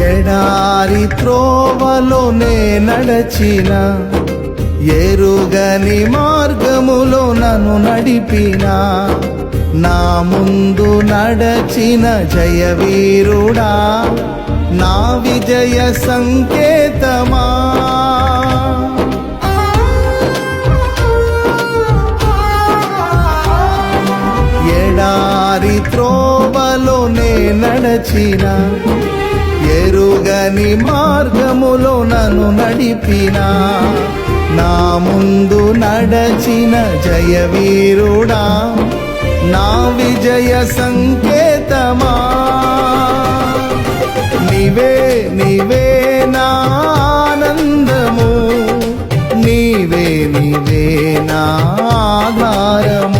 ఎడారి త్రోవలోనే నడచిన, ఎరుగని మార్గములో నన్ను నడిపిన, నా ముందు నడచిన జయవీరుడా, నా విజయ సంకేతమా. ఎడారి త్రోవలోనే నడచిన, ఎరుగని మార్గములో నన్ను నడిపిన, నా ముందు నడచిన జయవీరుడా, నా విజయ సంకేతమా. నీవే నీవే నా ఆనందము, నీవే నీవే నా ఆధారము.